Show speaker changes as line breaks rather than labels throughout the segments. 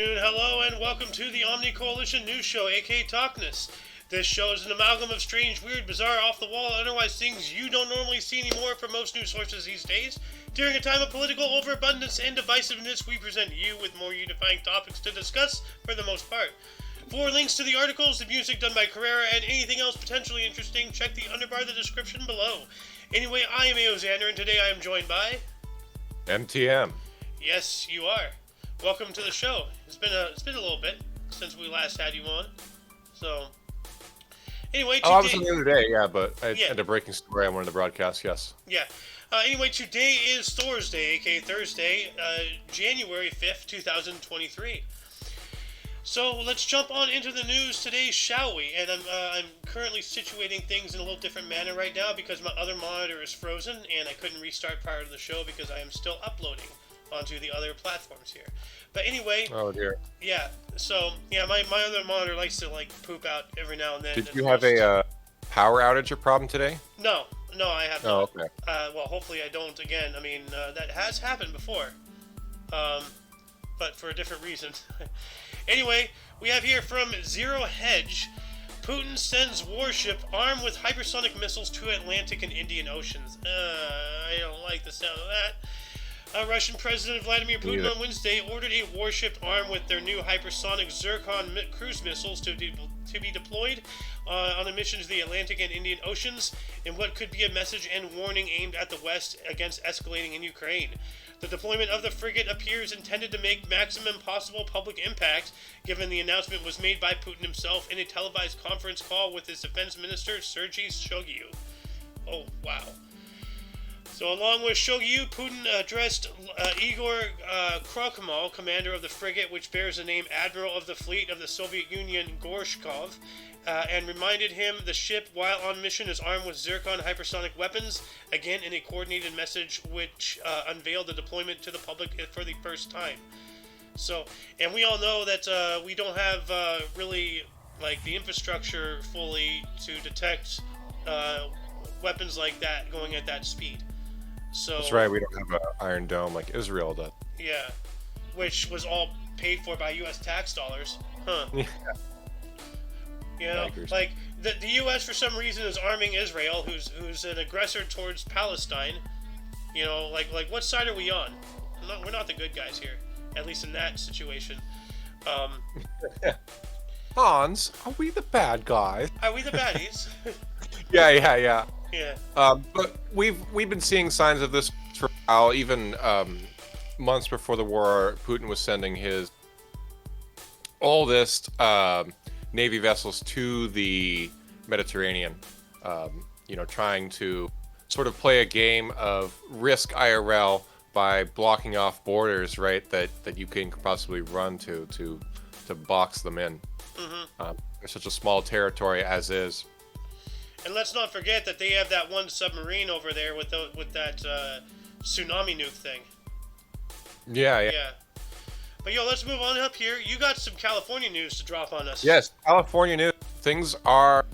Hello and welcome to the Omni Coalition News Show, aka TOCNS. This show is an amalgam of strange, weird, bizarre, off-the-wall, and otherwise things you don't normally see anymore from most news sources these days. During a time of political overabundance and divisiveness, we present you with more unifying topics to discuss for the most part. For links to the articles, the music done by Carrera, and anything else potentially interesting, check the underbar of the description below. Anyway, I am Aoxander, and today I am joined by...
MTM.
Yes, you are. Welcome to the show. It's been a little bit since we last had you on. So, anyway, today...
I was on the other day, yeah, but I had a breaking story on one of the broadcasts, yes.
Yeah. Anyway, today is Thursday, aka Thursday, January 5th, 2023. So, let's jump on into the news today, shall we? And I'm currently situating things in a little different manner right now because my other monitor is frozen and I couldn't restart prior to the show because I am still uploading onto the other platforms here. But anyway,
oh dear.
Yeah, so yeah, my other monitor likes to like poop out every now and then.
Did you have a power outage or problem today?
No, I have not.
Oh, okay.
Well, hopefully I don't again. I mean, that has happened before, but for a different reason. Anyway, we have here from Zero Hedge. Putin sends warship armed with hypersonic missiles to Atlantic and Indian Oceans. I don't like the sound of that. Russian President Vladimir Putin on Wednesday ordered a warship armed with their new hypersonic Zircon cruise missiles to be deployed on a mission to the Atlantic and Indian Oceans in what could be a message and warning aimed at the West against escalating in Ukraine. The deployment of the frigate appears intended to make maximum possible public impact, given the announcement was made by Putin himself in a televised conference call with his defense minister, Sergei Shoigu. Oh, wow. So along with Shoigu, Putin addressed Igor Krokhmal, commander of the frigate, which bears the name Admiral of the Fleet of the Soviet Union Gorshkov, and reminded him the ship, while on mission, is armed with Zircon hypersonic weapons, again in a coordinated message which unveiled the deployment to the public for the first time. So, and we all know that we don't have really like the infrastructure fully to detect weapons like that going at that speed. So,
that's right, we don't have an Iron Dome like Israel does.
Yeah, which was all paid for by U.S. tax dollars. Huh.
Yeah.
You know, like, the U.S. for some reason is arming Israel, who's an aggressor towards Palestine. You know, like what side are we on? We're not the good guys here, at least in that situation.
Hans, are we the bad guys?
Are we the baddies?
Yeah.
Yeah.
But we've been seeing signs of this for a while. Even months before the war, Putin was sending his oldest Navy vessels to the Mediterranean. Trying to sort of play a game of risk IRL by blocking off borders, right? That you can possibly run to box them in. Mm-hmm. There's such a small territory as is.
And let's not forget that they have that one submarine over there with that tsunami nuke thing.
Yeah.
But let's move on up here. You got some California news to drop on us.
Yes, California news. Things are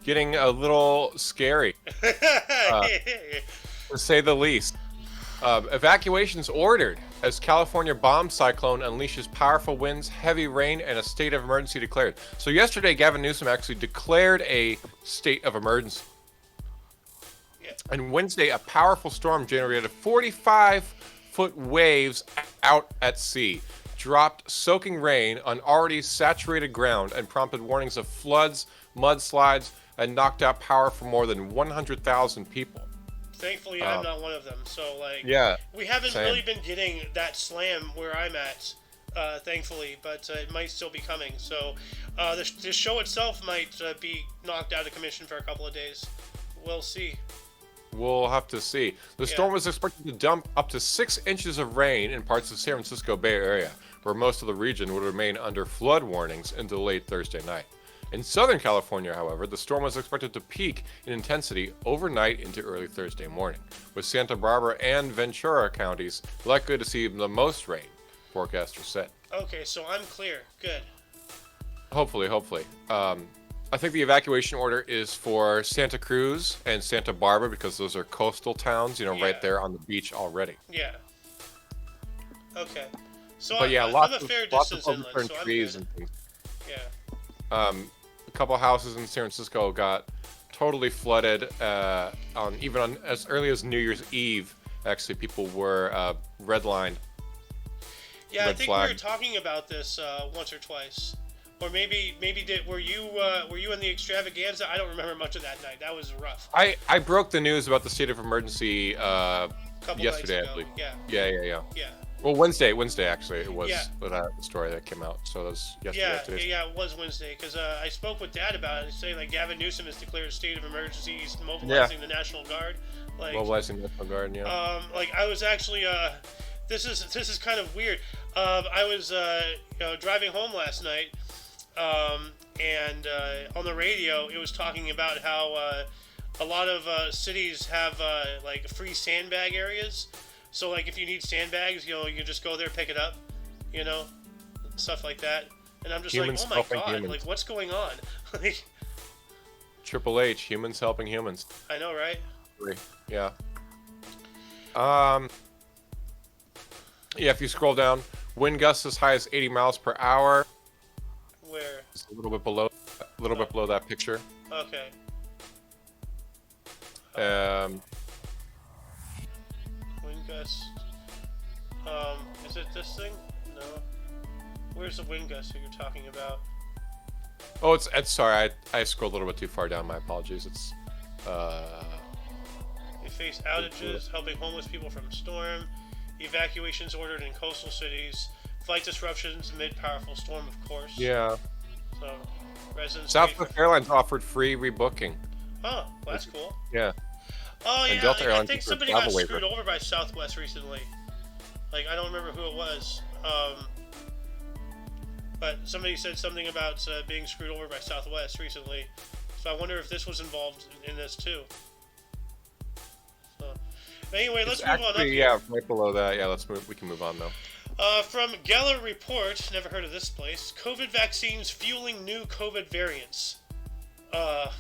getting a little scary, to say the least. Evacuations ordered as California bomb cyclone unleashes powerful winds, heavy rain, and a state of emergency declared. So yesterday, Gavin Newsom actually declared a state of emergency.
Yeah.
And Wednesday, a powerful storm generated 45-foot waves out at sea, dropped soaking rain on already saturated ground, and prompted warnings of floods, mudslides, and knocked out power for more than 100,000 people.
Thankfully, I'm not one of them. So, we haven't really been getting that slam where I'm at, thankfully, but it might still be coming. So, the show itself might be knocked out of commission for a couple of days. We'll see.
We'll have to see. The storm was expected to dump up to 6 inches of rain in parts of the San Francisco Bay Area, where most of the region would remain under flood warnings until late Thursday night. In Southern California, however, the storm was expected to peak in intensity overnight into early Thursday morning, with Santa Barbara and Ventura counties likely to see the most rain, forecasters said.
Okay, so I'm clear. Good.
Hopefully. I think the evacuation order is for Santa Cruz and Santa Barbara because those are coastal towns, right there on the beach already.
Yeah. Okay. So
But yeah,
I'm a fair distance
lots of
inland,
overturned
so I'm
trees
good.
and things.
Yeah.
A couple houses in San Francisco got totally flooded. Even on as early as New Year's Eve, actually, people were redlined,
Yeah, I
red
think we were
flag.
talking about this once or twice, or maybe were you in the extravaganza? I don't remember much of that night. That was rough.
I broke the news about the state of emergency
A couple nights
yesterday, I
ago.
believe.
Yeah.
Yeah.
Yeah.
Well, Wednesday actually it
Yeah.
was the story that came out. So that was yesterday. Today's
Yeah, it was Wednesday because I spoke with Dad about it, saying like Gavin Newsom has declared a state of emergency, he's mobilizing the National Guard, like,
mobilizing the National Guard. Yeah.
like I was actually, this is kind of weird. I was driving home last night, and on the radio it was talking about how a lot of cities have like free sandbag areas. So like if you need sandbags, you can just go there, pick it up, stuff like that. And I'm just
Humans
like, oh my
helping
god,
humans.
like what's going on? Like,
Triple H, humans helping humans.
I know, right?
Yeah. Yeah, if you scroll down, wind gusts as high as 80 miles per hour.
Where?
It's a little bit below that picture.
Okay. Wind gust. Is it this thing? No. Where's the wind gust that you're talking about?
Oh, it's sorry, I scrolled a little bit too far down. My apologies. It's
They face outages, helping homeless people from storm, evacuations ordered in coastal cities, flight disruptions amid powerful storm, of course.
yeah.
So, residents.
Southwest Airlines offered free rebooking.
Oh, well, that's cool.
Yeah.
Oh
And
yeah,
Delta
I
Airlines
think
offered
somebody got
travel waiver.
screwed over by Southwest recently. Like I don't remember who it was. But somebody said something about being screwed over by Southwest recently. So I wonder if this was involved in this too. So, but anyway, let's move on up here.
Yeah, right below that. Yeah, let's move. We can move on though.
From Geller Report, never heard of this place. COVID vaccines fueling new COVID variants. Whoa,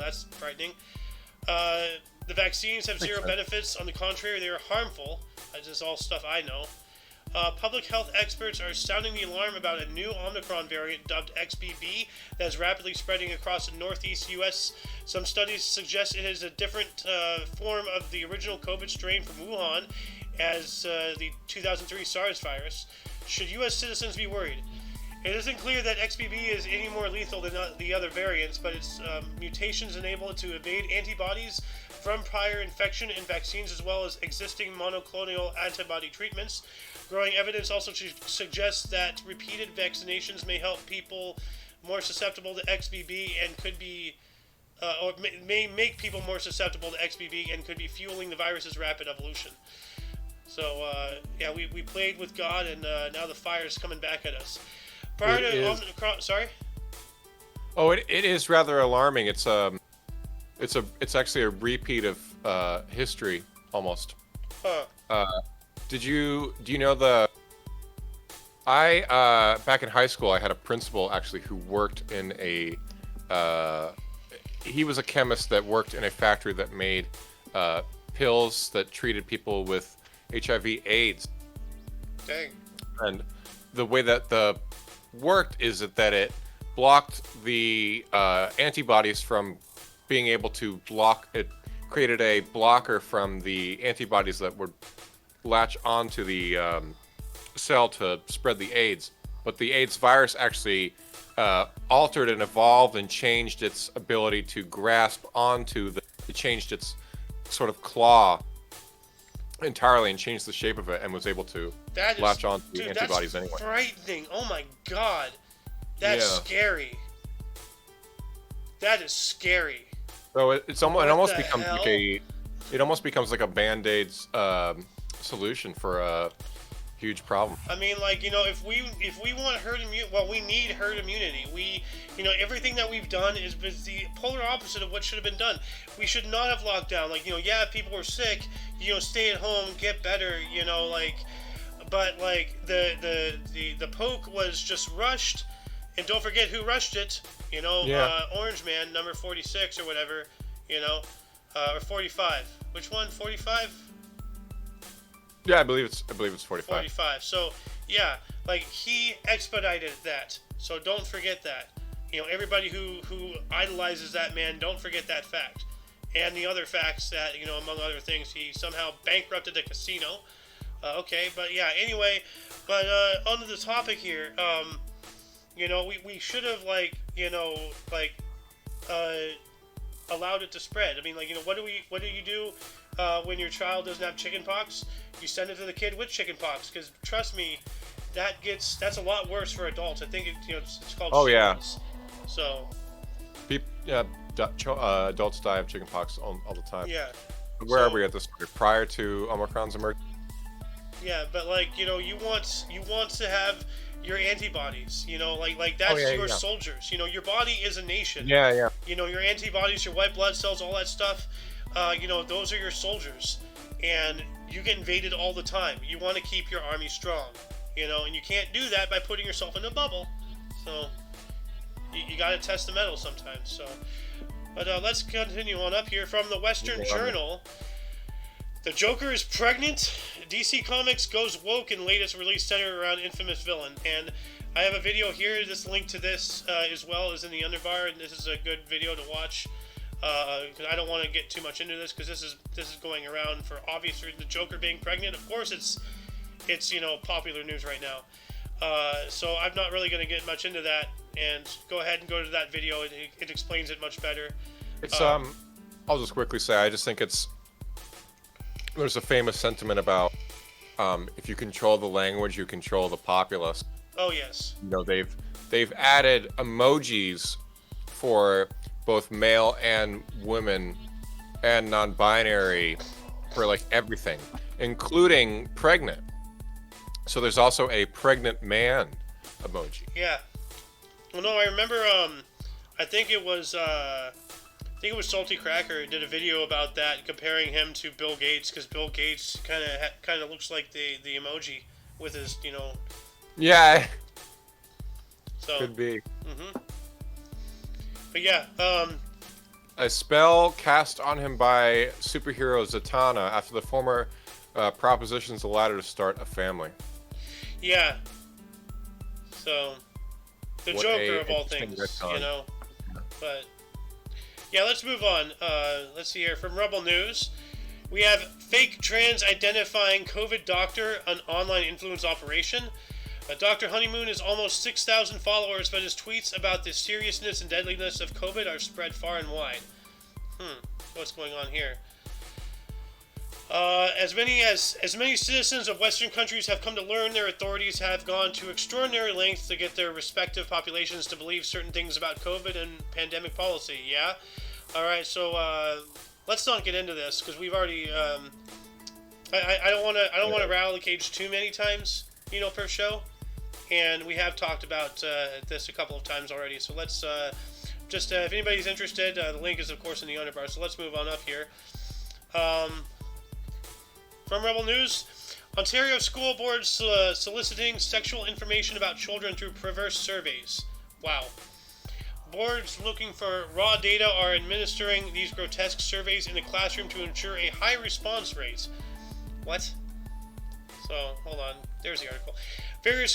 that's frightening. The vaccines have zero benefits. On the contrary, they are harmful. That's just all stuff I know. Public health experts are sounding the alarm about a new Omicron variant dubbed XBB that is rapidly spreading across the northeast U.S. Some studies suggest it is a different form of the original COVID strain from Wuhan, as the 2003 SARS virus. Should U.S. citizens be worried? It isn't clear that XBB is any more lethal than the other variants, but its mutations enable it to evade antibodies from prior infection in vaccines as well as existing monoclonal antibody treatments. Growing evidence also suggests that repeated vaccinations may help people more susceptible to XBB and could be, or may make people more susceptible to XBB and could be fueling the virus's rapid evolution. So, yeah, we played with God, and now the fire is coming back at us. Prior to Omicron, sorry?
Oh, it is rather alarming. It's actually a repeat of history almost.
Huh.
Do you know back in high school I had a principal actually who worked in a he was a chemist that worked in a factory that made pills that treated people with HIV/AIDS.
Dang.
And the way that worked is that it blocked the antibodies from being able to block it, created a blocker from the antibodies that would latch onto the cell to spread the AIDS. But the AIDS virus actually altered and evolved and changed its ability to grasp onto it changed its sort of claw entirely and changed the shape of it and was able to latch on to the antibodies anyway.
That's frightening. Oh my god. That's scary. That is scary.
So it almost becomes like a Band-Aid solution for a huge problem.
I mean, like, if we want herd immunity, well, we need herd immunity. We, everything that we've done is the polar opposite of what should have been done. We should not have locked down. Like, yeah, people were sick, stay at home, get better, but like the poke was just rushed, and don't forget who rushed it. Orange Man, number 46 or whatever, or 45. Which one? 45?
Yeah, I believe it's 45.
45. So yeah, like he expedited that. So don't forget that. Everybody who idolizes that man, don't forget that fact. And the other facts that, among other things, he somehow bankrupted a casino. Okay, but yeah, anyway, but onto the topic here. We should have, uh, allowed it to spread. I mean, what do you do when your child doesn't have chicken pox? You send it to the kid with chicken pox, because trust me, that's a lot worse for adults. I think it's called.
Oh yeah.
So.
Yeah, adults die of chickenpox all the time.
Yeah.
Where are we at this point? Prior to Omicron's emergence?
Yeah, but you want to have your antibodies. That's your soldiers. Your body is a nation.
Yeah.
Your antibodies, your white blood cells, all that stuff. Those are your soldiers, and you get invaded all the time. You want to keep your army strong. And you can't do that by putting yourself in a bubble. So. You got to test the metal sometimes. So, but let's continue on up here from the Western Journal. The Joker is pregnant. DC Comics goes woke in latest release centered around infamous villain. And I have a video here. This link to this as well is in the underbar, and this is a good video to watch. Because I don't want to get too much into this, because this is going around for obvious reasons. The Joker being pregnant. Of course, it's popular news right now. So I'm not really going to get much into that, and go ahead and go to that video. It explains it much better.
It's I'll just quickly say, I just think there's a famous sentiment about if you control the language, you control the populace.
Oh yes.
They've added emojis for both male and women and non-binary for like everything, including pregnant. So there's also a pregnant man emoji.
Yeah. Well, no, I remember. I think it was Salty Cracker did a video about that, comparing him to Bill Gates, because Bill Gates kind of looks like the emoji with his,
Yeah.
So
could be.
Mm-hmm. But yeah.
A spell cast on him by superhero Zatanna after the former propositions allowed her to start a family.
Yeah. So, the
What
Joker
a
of all
interesting
things,
retcon.
But, yeah, let's move on. Let's see here. From Rebel News, we have fake trans identifying COVID doctor, an online influence operation. Dr. Honeymoon has almost 6,000 followers, but his tweets about the seriousness and deadliness of COVID are spread far and wide. What's going on here? As many citizens of Western countries have come to learn, their authorities have gone to extraordinary lengths to get their respective populations to believe certain things about COVID and pandemic policy. Yeah. All right. So let's not get into this, because we've already. I don't want to rattle the cage too many times, per show, and we have talked about this a couple of times already. So let's just if anybody's interested, the link is of course in the underbar. So let's move on up here. From Rebel News, Ontario school boards soliciting sexual information about children through perverse surveys. Wow. Boards looking for raw data are administering these grotesque surveys in the classroom to ensure a high response rate. What? So, hold on. There's the article. Various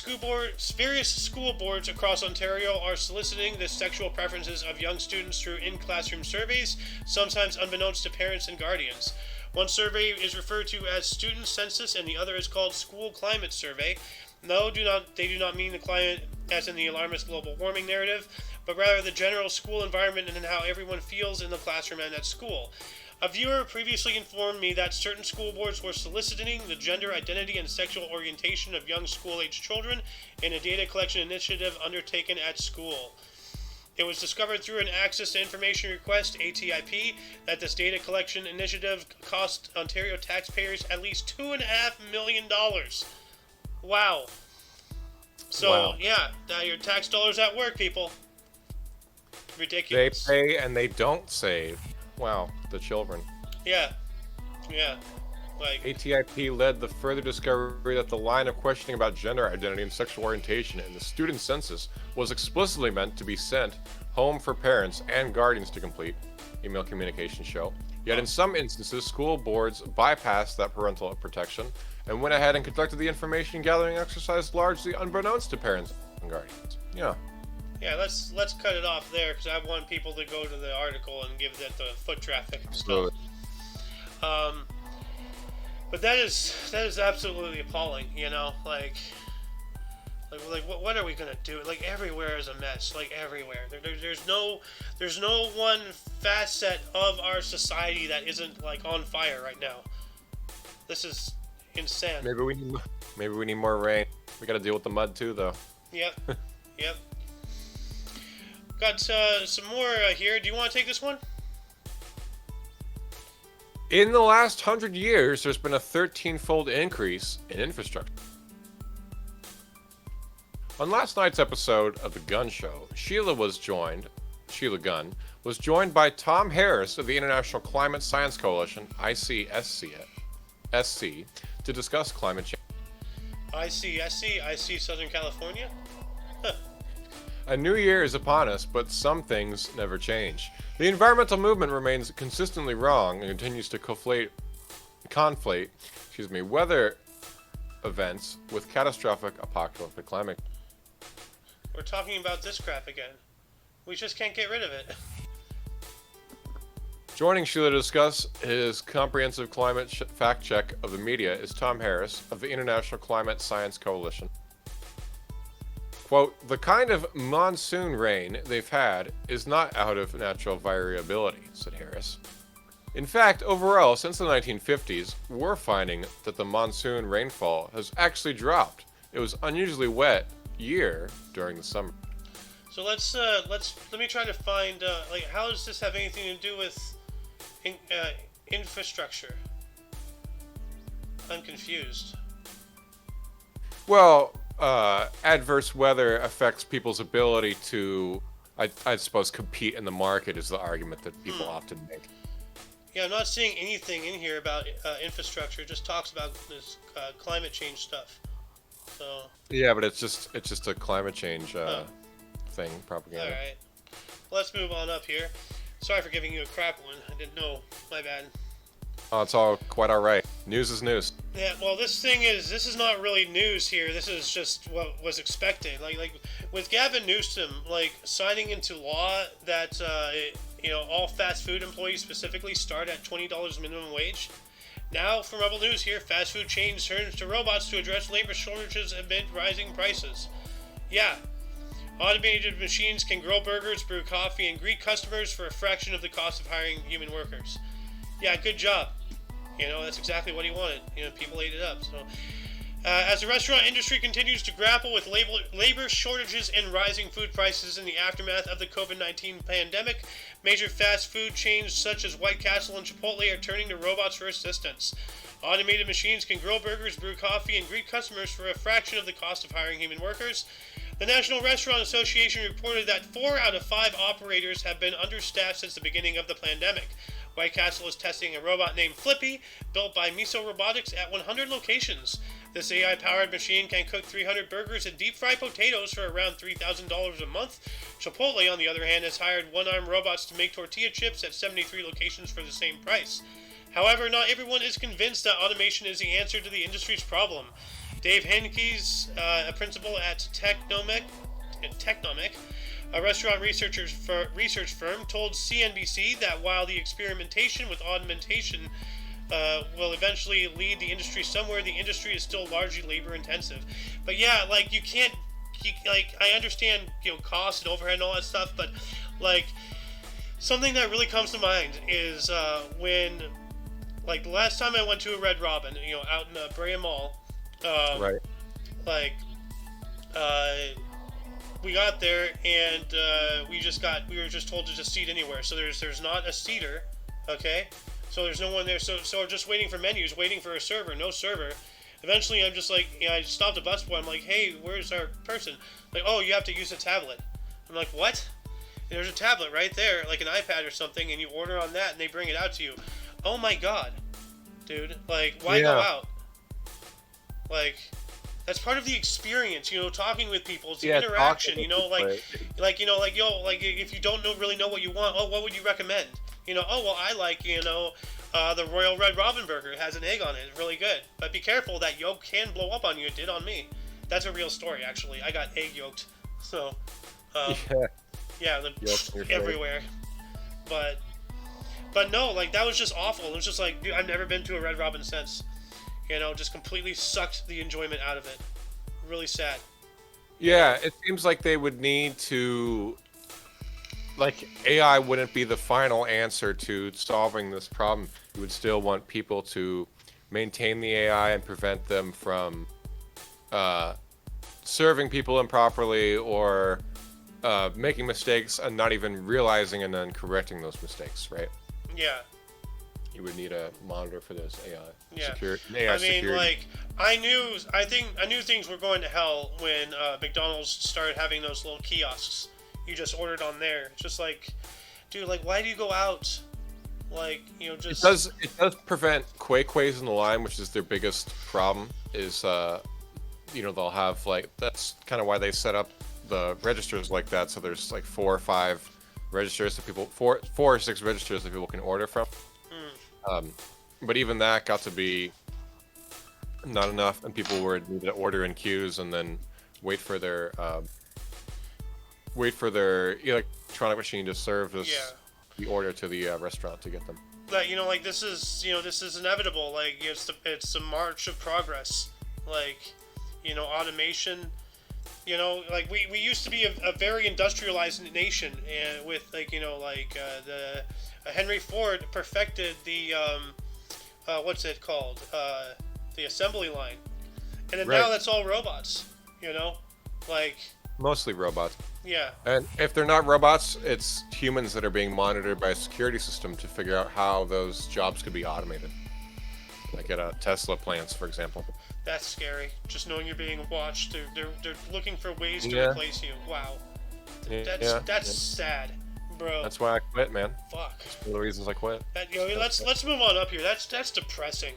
school boards across Ontario are soliciting the sexual preferences of young students through in-classroom surveys, sometimes unbeknownst to parents and guardians. One survey is referred to as Student Census, and the other is called School Climate Survey. No, they do not mean the climate as in the alarmist global warming narrative, but rather the general school environment and how everyone feels in the classroom and at school. A viewer previously informed me that certain school boards were soliciting the gender identity and sexual orientation of young school-aged children in a data collection initiative undertaken at school. It was discovered through an Access to Information Request, ATIP, that this data collection initiative cost Ontario taxpayers at least $2.5 million. Wow. So, yeah, your tax dollars at work, people. Ridiculous.
They pay and they don't save. Wow, the children.
Yeah.
ATIP led the further discovery that the line of questioning about gender identity and sexual orientation in the student census was explicitly meant to be sent home for parents and guardians to complete, email communications show. Yet in some instances, school boards bypassed that parental protection and went ahead and conducted the information gathering exercise largely unbeknownst to parents and guardians. Yeah.
Yeah, let's cut it off there because I want people to go to the article and give that the foot traffic and stuff. But that is absolutely appalling. You know, like what are we gonna do? Like everywhere is a mess. Like everywhere, there's no one facet of our society that isn't like on fire right now. This is insane.
Maybe we need more rain. We got to deal with the mud too, though.
Yep. Yep. Got some more here. Do you want to take this one?
In the last 100 years, there's been a 13-fold increase in infrastructure. On last night's episode of The Gun Show, Sheila Gunn, was joined by Tom Harris of the International Climate Science Coalition, ICSC, to discuss climate change.
IC Southern California? Huh.
A new year is upon us, but some things never change. The environmental movement remains consistently wrong and continues to conflate weather events with catastrophic apocalyptic climate.
We're talking about this crap again. We just can't get rid of it.
Joining Sheila to discuss his comprehensive climate fact check of the media is Tom Harris of the International Climate Science Coalition. Quote, the kind of monsoon rain they've had is not out of natural variability, said Harris. In fact, overall, since the 1950s, we're finding that the monsoon rainfall has actually dropped. It was unusually wet year during the summer.
So let me try to find like how does this have anything to do with infrastructure? I'm confused.
Well, adverse weather affects people's ability to, I suppose, compete in the market is the argument that people often make.
Yeah, I'm not seeing anything in here about infrastructure. It just talks about this climate change stuff. So.
Yeah, but it's just a climate change thing, propaganda.
All right, let's move on up here. Sorry for giving you a crap one. I didn't know. My bad.
Oh, it's all quite all right. News is news.
Yeah, well, this is not really news here. This is just what was expected. Like with Gavin Newsom, like signing into law that all fast food employees specifically start at $20 minimum wage. Now, from Rebel News here, fast food chains turns to robots to address labor shortages amid rising prices. Yeah, automated machines can grill burgers, brew coffee, and greet customers for a fraction of the cost of hiring human workers. Yeah, good job. That's exactly what he wanted. People ate it up. So, as the restaurant industry continues to grapple with labor shortages and rising food prices in the aftermath of the COVID-19 pandemic, major fast food chains such as White Castle and Chipotle are turning to robots for assistance. Automated machines can grill burgers, brew coffee, and greet customers for a fraction of the cost of hiring human workers. The National Restaurant Association reported that 4 out of 5 operators have been understaffed since the beginning of the pandemic. White Castle is testing a robot named Flippy, built by Miso Robotics at 100 locations. This AI-powered machine can cook 300 burgers and deep-fry potatoes for around $3,000 a month. Chipotle, on the other hand, has hired one-arm robots to make tortilla chips at 73 locations for the same price. However, not everyone is convinced that automation is the answer to the industry's problem. Dave Henke's, a principal at Technomic, a restaurant research firm, told CNBC that while the experimentation with automation will eventually lead the industry somewhere, the industry is still largely labor intensive. But yeah, like I understand, cost and overhead and all that stuff, but like something that really comes to mind is when, like the last time I went to a Red Robin, out in Brea Mall,
right.
We got there and we were just told to just seat anywhere. So there's not a seater, okay? So there's no one there. So we're just waiting for menus, waiting for a server, no server. Eventually, I'm just like, I stopped a busboy. I'm like, hey, where's our person? Like, oh, you have to use a tablet. I'm like, what? And there's a tablet right there, like an iPad or something, and you order on that, and they bring it out to you. Oh my god, dude! Like, why go out? Like, That's part of the experience, talking with people. It's the
Yeah,
interaction,
talking to people,
if you don't really know what you want, what would you recommend? Oh, well, I like, the Royal Red Robin Burger. It has an egg on it. It's really good. But be careful, that yolk can blow up on you. It did on me. That's a real story, actually. I got egg yolked. So, yeah, everywhere. But no, like, that was just awful. It was just like, dude, I've never been to a Red Robin since. Just completely sucked the enjoyment out of it. Really sad.
Yeah, it seems like they would need to, like, AI wouldn't be the final answer to solving this problem. You would still want people to maintain the AI and prevent them from serving people improperly or making mistakes and not even realizing and then correcting those mistakes, right?
Yeah.
You would need a monitor for those AI.
Yeah.
AI security.
I knew things were going to hell when McDonald's started having those little kiosks. You just ordered on there. It's just like, dude, like, why do you go out? Like, just...
It does prevent quays in the line, which is their biggest problem, is, they'll have, like, that's kind of why they set up the registers like that, so there's, like, 4 or 5 registers that people, 4 or 6 registers that people can order from. But even that got to be not enough, and people were needed to order in queues and then wait for their electronic machine to serve the order to the restaurant to get them.
But this is inevitable. Like, it's a march of progress. Like, automation. Like, we used to be a very industrialized nation, and with Henry Ford perfected the what's it called? The assembly line. And then now that's all robots, Like...
Mostly robots.
Yeah.
And if they're not robots, it's humans that are being monitored by a security system to figure out how those jobs could be automated. Like at Tesla plants, for example.
That's scary. Just knowing you're being watched. They're looking for ways to replace you. Wow. That's sad. Bro.
That's why I quit, man.
Fuck.
That's one of the reasons I quit.
Let's move on up here. That's depressing.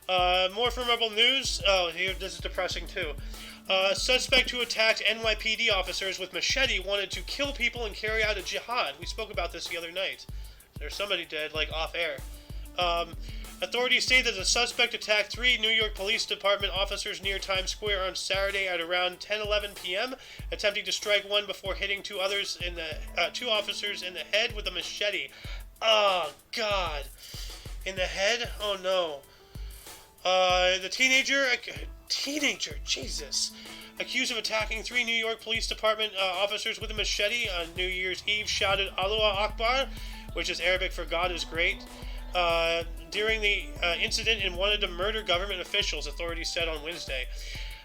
More from Rebel News. Oh, here, this is depressing too. Suspect who attacked NYPD officers with machete wanted to kill people and carry out a jihad. We spoke about this the other night. There's somebody dead, like, off air. Authorities say that the suspect attacked 3 New York Police Department officers near Times Square on Saturday at around 10:11 p.m., attempting to strike one before hitting 2 officers in the head with a machete. Oh, God. In the head? Oh, no. The teenager, Jesus, accused of attacking 3 New York Police Department officers with a machete on New Year's Eve, shouted Allahu Akbar, which is Arabic for God is great, during the incident and wanted to murder government officials, authorities said on Wednesday.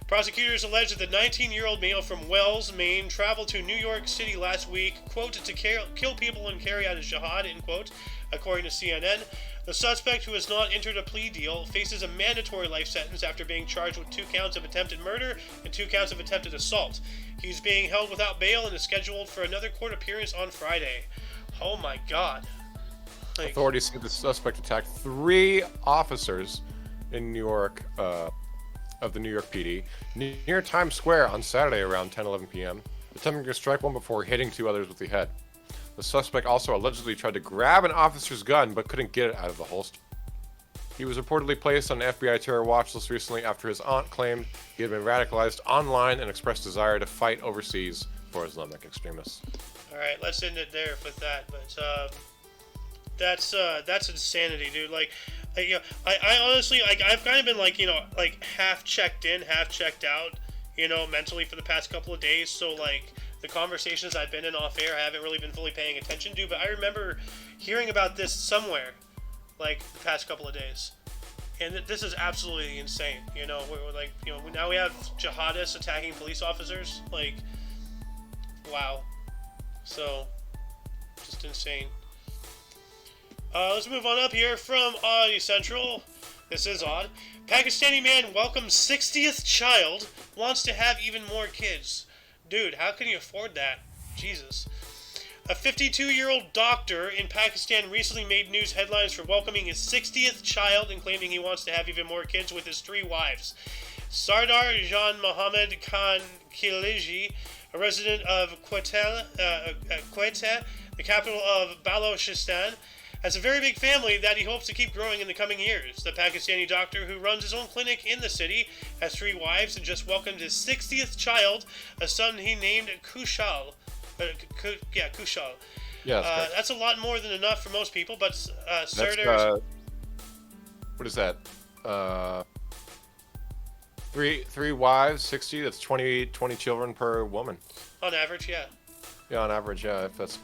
Prosecutors allege that the 19-year-old male from Wells, Maine, traveled to New York City last week, quote, to kill people and carry out a jihad, end quote, according to CNN. The suspect, who has not entered a plea deal, faces a mandatory life sentence after being charged with 2 counts of attempted murder and 2 counts of attempted assault. He's being held without bail and is scheduled for another court appearance on Friday. Oh my God. Like,
authorities say the suspect attacked 3 officers in New York, of the New York PD, near Times Square on Saturday around 10:11 p.m., attempting to strike one before hitting 2 others with the head. The suspect also allegedly tried to grab an officer's gun but couldn't get it out of the holster. He was reportedly placed on an FBI terror watch list recently after his aunt claimed he had been radicalized online and expressed desire to fight overseas for Islamic extremists.
Alright, let's end it there with that, but that's insanity, dude. Like, I honestly, like, I've kind of been like half checked in, half checked out, mentally for the past couple of days, so like the conversations I've been in off air, I haven't really been fully paying attention to, but I remember hearing about this somewhere, like, the past couple of days. And this is absolutely insane, we're like, now we have jihadists attacking police officers, like, wow. So, just insane. Let's move on up here from Oddity Central. This is odd. Pakistani man welcomes 60th child, wants to have even more kids. Dude, how can you afford that? Jesus. A 52-year-old doctor in Pakistan recently made news headlines for welcoming his 60th child and claiming he wants to have even more kids with his 3 wives. Sardar Jean Mohammed Khan Khilji, a resident of Quetta, the capital of Balochistan, has a very big family that he hopes to keep growing in the coming years. The Pakistani doctor who runs his own clinic in the city has 3 wives and just welcomed his 60th child, a son he named Kushal. Kushal.
Yeah,
that's a lot more than enough for most people, but
Sardar... what is that? Three wives, 60. That's 20 children per woman.
On average, yeah.
Yeah, on average, yeah. If that's,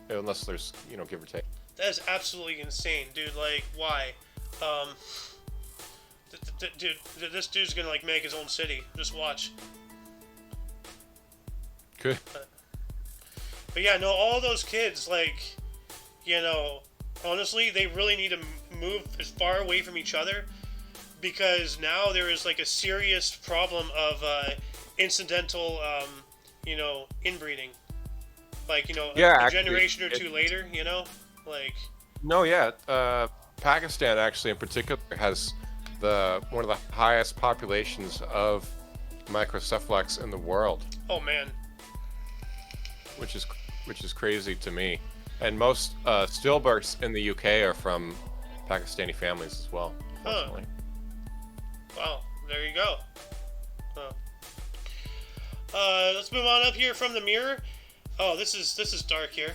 unless there's, give or take.
That is absolutely insane, dude. Like, why? Dude, this dude's gonna like make his own city. Just watch.
Good.
But yeah, no, all those kids, like, honestly, they really need to move as far away from each other, because now there is like a serious problem of incidental, inbreeding. Like, a generation or two later, like.
No, yeah. Pakistan actually, in particular, has one of the highest populations of microcephalics in the world.
Oh man.
Which is crazy to me. And most stillbirths in the UK are from Pakistani families as well. Unfortunately.
Wow, there you go. Let's move on up here from the mirror. Oh, this is dark here.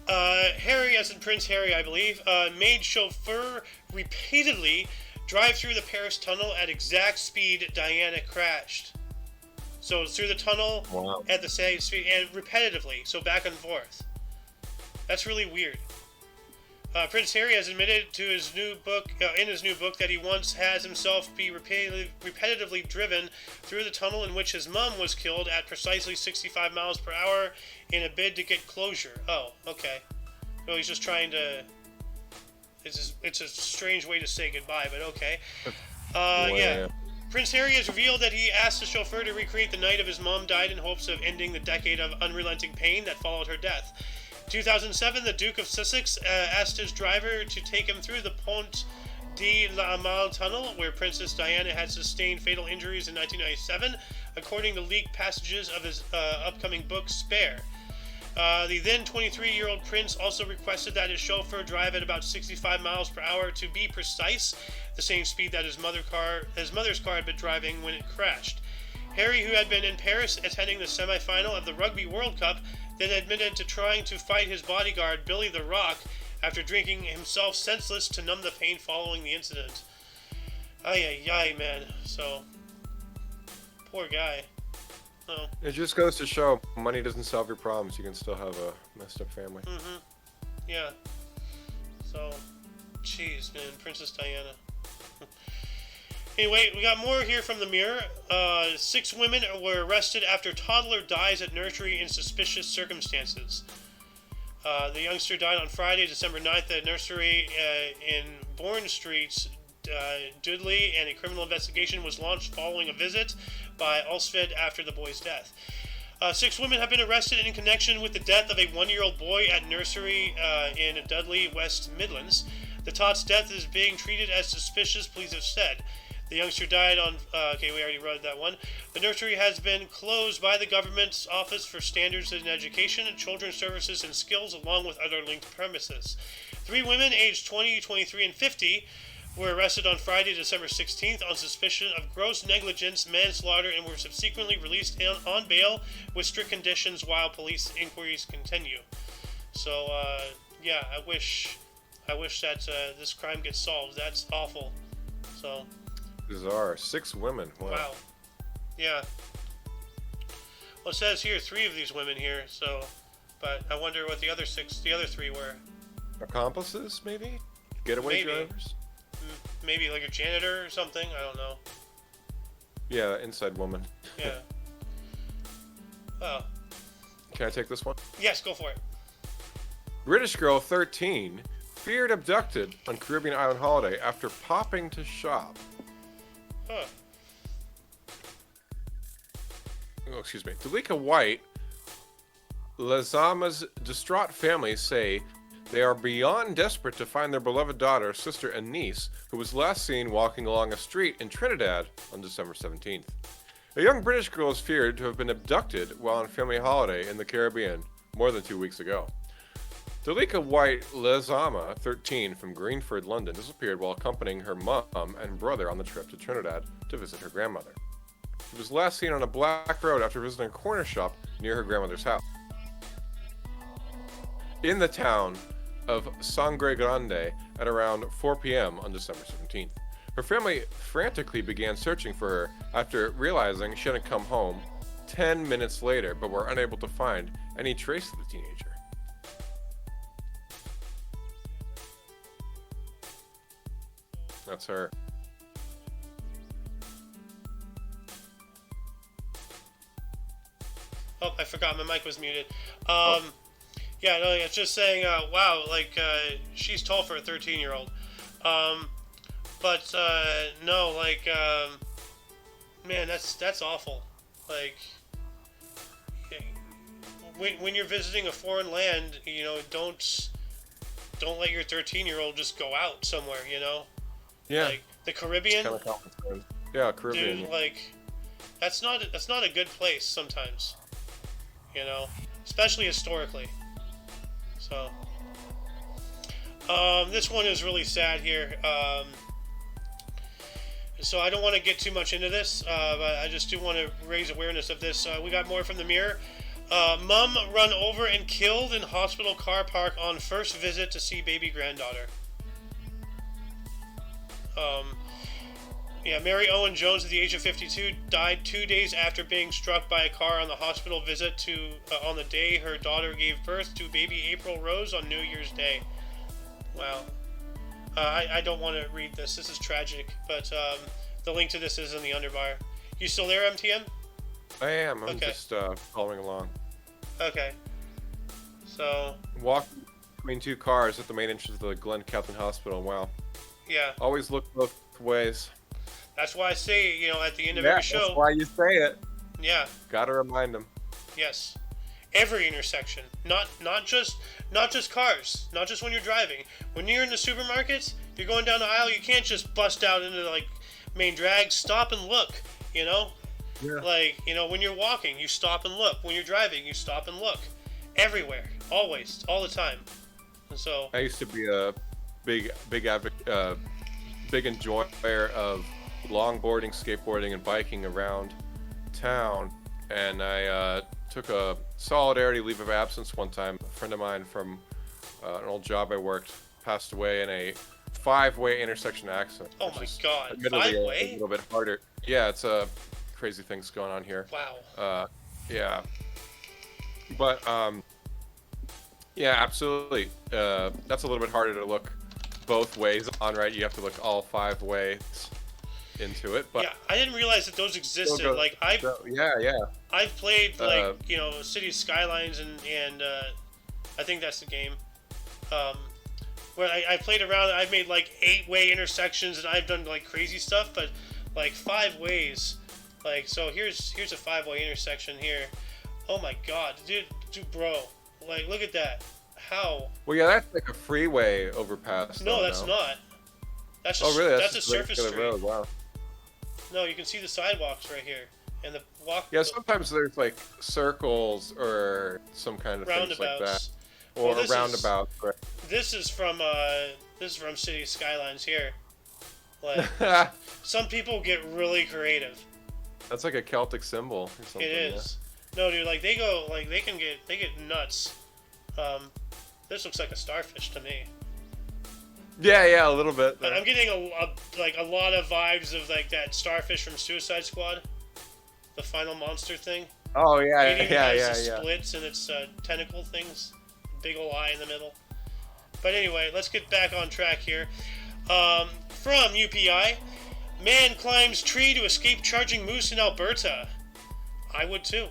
Harry, as in Prince Harry, I believe, made chauffeur repeatedly drive through the Paris tunnel at exact speed Diana crashed. So it's through the tunnel at the same speed and repetitively, so back and forth. That's really weird. Prince Harry has admitted to his new book, in his new book, that he once has himself be repetitively driven through the tunnel in which his mum was killed at precisely 65 miles per hour in a bid to get closure. Oh, okay. So he's just trying to... It's a strange way to say goodbye, but okay. Yeah. Prince Harry has revealed that he asked the chauffeur to recreate the night of his mom died in hopes of ending the decade of unrelenting pain that followed her death. 2007, the Duke of Sussex asked his driver to take him through the Pont de l'Amal tunnel, where Princess Diana had sustained fatal injuries in 1997, according to leaked passages of his upcoming book, Spare. The then 23-year-old prince also requested that his chauffeur drive at about 65 miles per hour, to be precise, the same speed that his mother's car had been driving when it crashed. Harry, who had been in Paris attending the semi-final of the Rugby World Cup, then admitted to trying to fight his bodyguard, Billy the Rock, after drinking himself senseless to numb the pain following the incident. Ay, man. So, poor guy. Oh.
It just goes to show, money doesn't solve your problems. You can still have a messed up family.
Mm-hmm. Yeah. So, jeez, man. Princess Diana. Anyway, we got more here from the Mirror. 6 women were arrested after toddler dies at nursery in suspicious circumstances. The youngster died on Friday, December 9th, at a nursery in Bourne Street, Dudley, and a criminal investigation was launched following a visit by Ulsfed after the boy's death. 6 women have been arrested in connection with the death of a 1-year-old boy at nursery in Dudley, West Midlands. The tot's death is being treated as suspicious, police have said. The youngster died on... okay, we already read that one. The nursery has been closed by the government's Office for Standards in Education, Children's Services and Skills, along with other linked premises. 3 women, aged 20, 23, and 50, were arrested on Friday, December 16th, on suspicion of gross negligence, manslaughter, and were subsequently released on bail with strict conditions while police inquiries continue. So, yeah, I wish that this crime gets solved. That's awful. So...
Bizarre. 6 women.
Wow. Yeah. Well, it says here 3 of these women here, so... But I wonder what the other 3 were.
Accomplices, maybe? Getaway drivers?
Maybe like a janitor or something? I don't know.
Yeah, inside woman.
Yeah. Oh.
Can I take this one?
Yes, go for it.
British girl 13 feared abducted on Caribbean island holiday after popping to shop.
Huh.
Oh, excuse me. Dalika White, Lazama's distraught family say They are beyond desperate to find their beloved daughter, sister, and niece, who was last seen walking along a street in Trinidad on December 17th. A young British girl is feared to have been abducted while on a family holiday in the Caribbean more than 2 weeks ago. Dalika White Lezama, 13, from Greenford, London, disappeared while accompanying her mom and brother on the trip to Trinidad to visit her grandmother. She was last seen on a black road after visiting a corner shop near her grandmother's house. In the town of Sangre Grande at around 4 p.m. on December 17th. Her family frantically began searching for her after realizing she hadn't come home 10 minutes later, but were unable to find any trace of the teenager. That's her.
Oh, I forgot my mic was muted. Yeah, no, it's just saying, wow, like, she's tall for a 13-year-old. But, no, like, man, that's awful. Like, when you're visiting a foreign land, you know, don't let your 13-year-old just go out somewhere, you know?
Yeah.
Like, the Caribbean?
Kind of yeah, Caribbean.
Dude, like, that's not a good place sometimes. You know? Especially historically. So, this one is really sad here. So I don't want to get too much into this, but I just do want to raise awareness of this. We got more from the Mirror. Mum run over and killed in hospital car park on first visit to see baby granddaughter. Yeah, Mary Owen Jones, at the age of 52, died 2 days after being struck by a car on the hospital visit to on the day her daughter gave birth to baby April Rose on New Year's Day. Wow. I don't want to read this. This is tragic, but the link to this is in the underbar. You still there, MTM?
I am. I'm
okay.
Just following along.
Okay. So.
Walking between two cars at the main entrance of the Glen Captain Hospital. Wow.
Yeah.
Always look both ways.
That's why I say, you know, at the end of every show.
That's why you say it.
Yeah.
Gotta remind them.
Yes. Every intersection. Not just cars. Not just when you're driving. When you're in the supermarkets, you're going down the aisle, you can't just bust out into, like, main drag. Stop and look, you know?
Yeah.
Like, you know, when you're walking, you stop and look. When you're driving, you stop and look. Everywhere. Always. All the time. And so.
I used to be a big enjoyer of longboarding, skateboarding, and biking around town, and I took a solidarity leave of absence one time. A friend of mine from an old job I worked passed away in a 5-way intersection accident.
Oh my God!
Admittedly,
5-way?
a little bit harder. Yeah, it's crazy things going on here.
Wow.
Yeah. But yeah, absolutely. That's a little bit harder to look both ways on, right? You have to look all 5 ways into it. But
yeah, I didn't realize that those existed. I've played, like, you know, City Skylines and I think that's the game. Where I played around. I've made like 8-way intersections and I've done like crazy stuff, but like 5 ways. Like, so here's a 5-way intersection here. Oh my God, dude, bro, like, look at that. How?
Well, yeah, that's like a freeway overpass.
No, that's not. That's
oh, really?
That's a surface street.
Road. Wow.
No, you can see the sidewalks right here, and the walk.
Yeah, sometimes there's like circles or some kind of things like that, or a roundabout. Right.
This is from City Skylines here. Like, some people get really creative.
That's like a Celtic symbol or something.
It is. Yeah. No, dude, like they get nuts. This looks like a starfish to me.
Yeah, a little bit.
I'm getting a lot of vibes of like that starfish from Suicide Squad, the final monster thing.
Oh yeah,
it even has
yeah.
Splits and its tentacle things, big ol' eye in the middle. But anyway, let's get back on track here. From UPI, man climbs tree to escape charging moose in Alberta. I would too.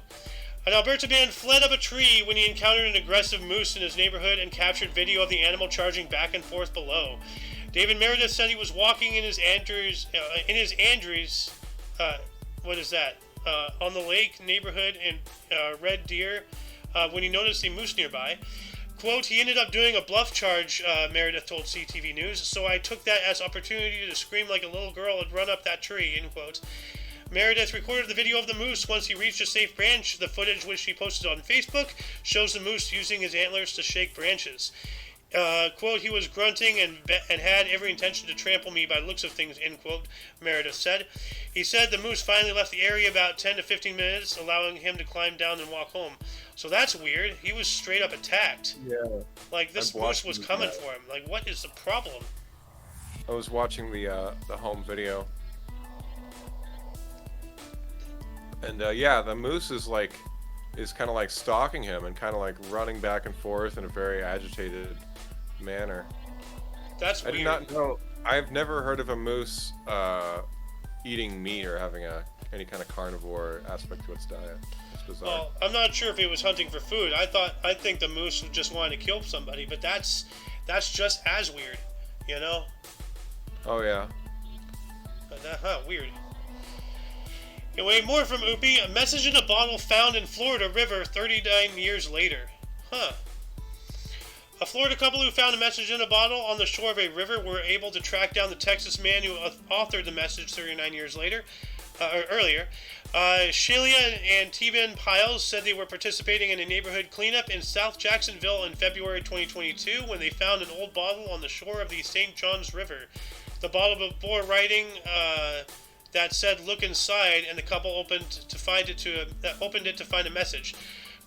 An Alberta man fled up a tree when he encountered an aggressive moose in his neighborhood and captured video of the animal charging back and forth below. David Meredith said he was walking in his Andrews, on the lake neighborhood in Red Deer when he noticed a moose nearby. Quote, he ended up doing a bluff charge, Meredith told CTV News, so I took that as opportunity to scream like a little girl and run up that tree, end quote. Meredith recorded the video of the moose once he reached a safe branch. The footage, which she posted on Facebook, shows the moose using his antlers to shake branches. Quote, he was grunting and had every intention to trample me by the looks of things, end quote, Meredith said. He said the moose finally left the area about 10 to 15 minutes, allowing him to climb down and walk home. So that's weird. He was straight up attacked.
Yeah.
Like, this moose was coming for him. Like, what is the problem?
I was watching the home video. And yeah, the moose is kind of like stalking him and kind of like running back and forth in a very agitated manner.
That's weird.
I did not know. I've never heard of a moose eating meat or having any kind of carnivore aspect to its diet. It's bizarre.
Well, I'm not sure if it was hunting for food. I think the moose just wanted to kill somebody, but that's just as weird, you know?
Oh yeah.
Weird. Anyway, more from Oopie. A message in a bottle found in Florida River 39 years later. A Florida couple who found a message in a bottle on the shore of a river were able to track down the Texas man who authored the message 39 years later, or earlier. Shelia and T-Ben Piles said they were participating in a neighborhood cleanup in South Jacksonville in February 2022 when they found an old bottle on the shore of the St. Johns River. The bottle bore writing that said "Look inside," and the couple opened it to find a message.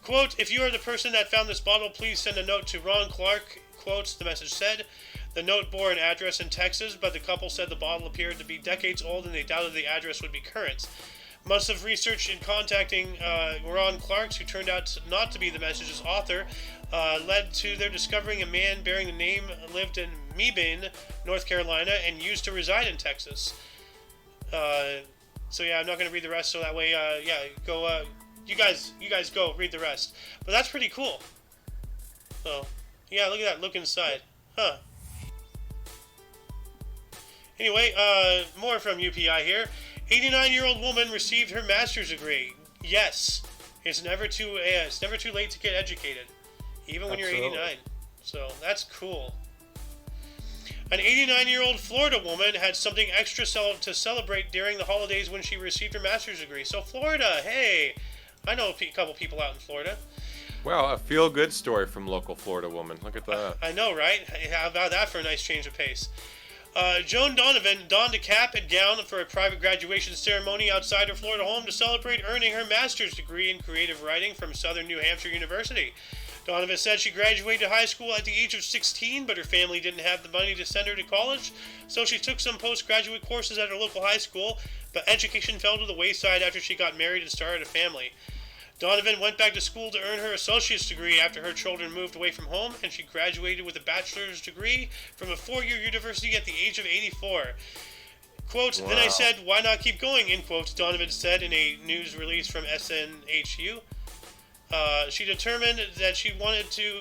Quote, if you are the person that found this bottle, please send a note to Ron Clark, quote, the message said. The note bore an address in Texas, but the couple said the bottle appeared to be decades old and they doubted the address would be current. Months of research in contacting Ron Clark, who turned out not to be the message's author, led to their discovering a man bearing the name lived in Mebane, North Carolina, and used to reside in Texas. So yeah, I'm not going to read the rest, so that way, go, you guys go read the rest. But that's pretty cool. So, yeah, look at that, look inside. Anyway, more from UPI here. 89-year-old woman received her master's degree. Yes, it's never too late to get educated, even when you're 89. So that's cool. An 89-year-old Florida woman had something extra to celebrate during the holidays when she received her master's degree. So Florida, hey, I know a couple people out in Florida.
Well, a feel-good story from local Florida woman. Look at that.
I know, right? How about that for a nice change of pace? Joan Donovan donned a cap and gown for a private graduation ceremony outside her Florida home to celebrate earning her master's degree in creative writing from Southern New Hampshire University. Donovan said she graduated high school at the age of 16, but her family didn't have the money to send her to college, so she took some postgraduate courses at her local high school, but education fell to the wayside after she got married and started a family. Donovan went back to school to earn her associate's degree after her children moved away from home, and she graduated with a bachelor's degree from a 4-year university at the age of 84. Quote, wow. Then I said, why not keep going, end quote, Donovan said in a news release from SNHU. She determined that she wanted to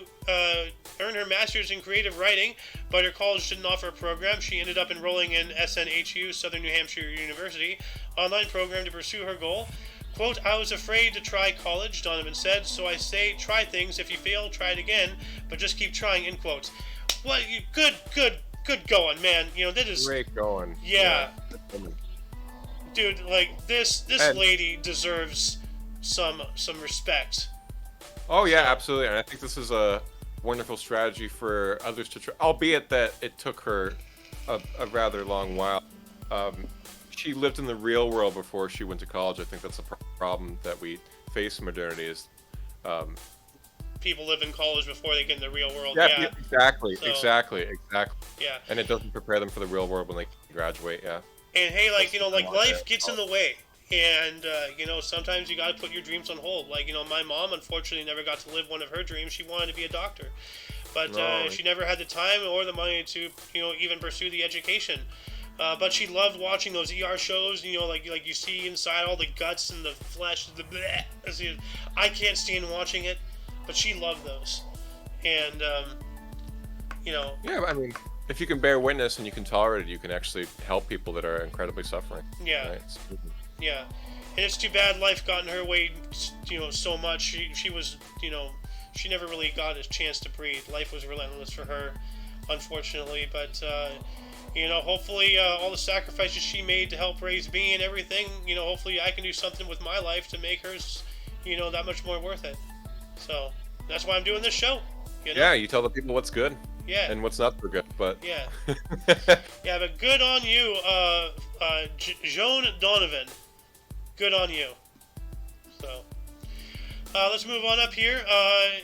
earn her master's in creative writing, but her college didn't offer a program. She ended up enrolling in SNHU, Southern New Hampshire University, online program to pursue her goal. Quote, I was afraid to try college, Donovan said, so I say try things. If you fail, try it again, but just keep trying, end quote. What, good going, man. You know, this is...
Great going.
Yeah. Dude, like, this lady deserves some respect.
Oh, yeah, absolutely. And I think this is a wonderful strategy for others to try, albeit that it took her a rather long while. She lived in the real world before she went to college. I think that's a problem that we face in modernity is...
people live in college before they get in the real world.
Yeah, exactly.
Yeah.
And it doesn't prepare them for the real world when they graduate, yeah.
And hey, like, you know, like, life gets in the way. And, you know, sometimes you got to put your dreams on hold. Like, you know, my mom, unfortunately, never got to live one of her dreams. She wanted to be a doctor. But she never had the time or the money to, you know, even pursue the education. But she loved watching those ER shows, you know, like you see inside all the guts and the flesh, the bleh. I can't stand watching it, but she loved those. And, you know.
Yeah, I mean, if you can bear witness and you can tolerate it, you can actually help people that are incredibly suffering.
Yeah.
Right?
Yeah. And it's too bad life got in her way, you know, so much. She was, you know, she never really got a chance to breathe. Life was relentless for her, unfortunately. But hopefully all the sacrifices she made to help raise me and everything, hopefully I can do something with my life to make hers, that much more worth it. So that's why I'm doing this show.
Yeah, you tell the people what's good.
Yeah.
And what's not so good, but
yeah. Yeah, but good on you, Joan Donovan. Good on you. So, let's move on up here.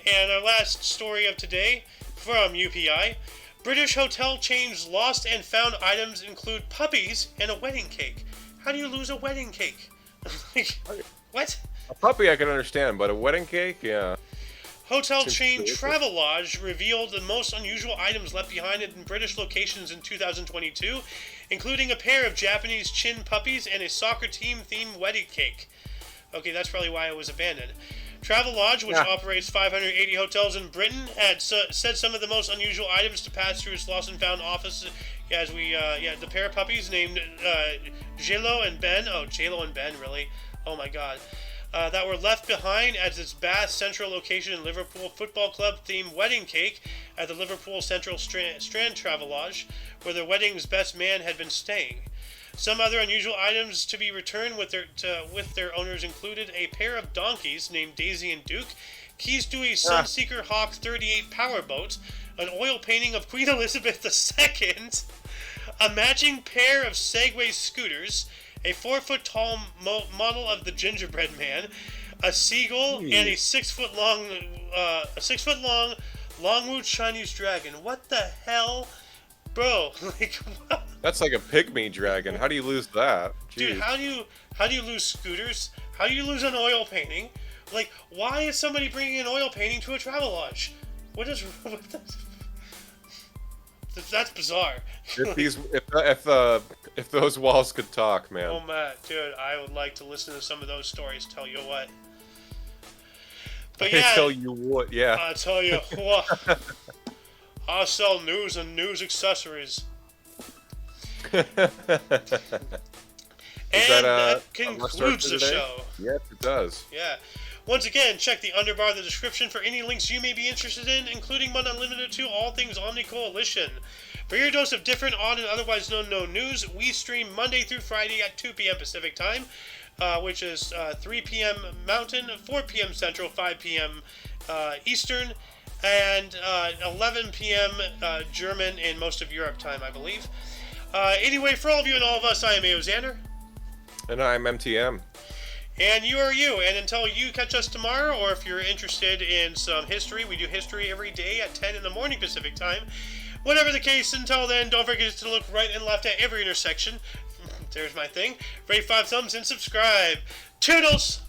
And our last story of today from UPI. British hotel chains lost and found items include puppies and a wedding cake. How do you lose a wedding cake? What?
A puppy I can understand, but a wedding cake, yeah.
Hotel chain Travelodge revealed the most unusual items left behind in British locations in 2022, including a pair of Japanese chin puppies and a soccer team-themed wedding cake. Okay, that's probably why it was abandoned. Travelodge, which operates 580 hotels in Britain, had said some of the most unusual items to pass through its lost and found office. As the pair of puppies named J-Lo and Ben. Oh, J-Lo and Ben, really? Oh my God. That were left behind at its Bath Central location in Liverpool Football Club themed wedding cake at the Liverpool Central Strand Travelodge, where the wedding's best man had been staying. Some other unusual items to be returned with their owners included a pair of donkeys named Daisy and Duke, keys to a Sunseeker Hawk 38 powerboat, an oil painting of Queen Elizabeth II, a matching pair of Segway scooters, a 4-foot-tall model of the Gingerbread Man, a seagull, and a 6-foot-long Longwood Chinese dragon. What the hell, bro?
That's like a pygmy dragon. How do you lose that? Jeez.
Dude, how do you lose scooters? How do you lose an oil painting? Like, why is somebody bringing an oil painting to a Travelodge? That's bizarre.
If those walls could talk, man.
Oh man, dude, I would like to listen to some of those stories. Tell you what. But yeah,
I tell you what, yeah.
I tell you what. I sell news and news accessories. And that concludes the show.
Yes, it does.
Yeah. Once again, check the underbar of the description for any links you may be interested in, including but not limited to all things Omni Coalition. For your dose of different, odd, and otherwise known news, we stream Monday through Friday at 2 p.m. Pacific Time, which is 3 p.m. Mountain, 4 p.m. Central, 5 p.m. Eastern, and 11 p.m. German in most of Europe time, I believe. Anyway, for all of you and all of us, I am Xander.
And I'm MTM.
And you are you. And until you catch us tomorrow, or if you're interested in some history, we do history every day at 10 in the morning Pacific Time. Whatever the case, until then, don't forget to look right and left at every intersection. There's my thing. Rate 5 thumbs and subscribe. Toodles!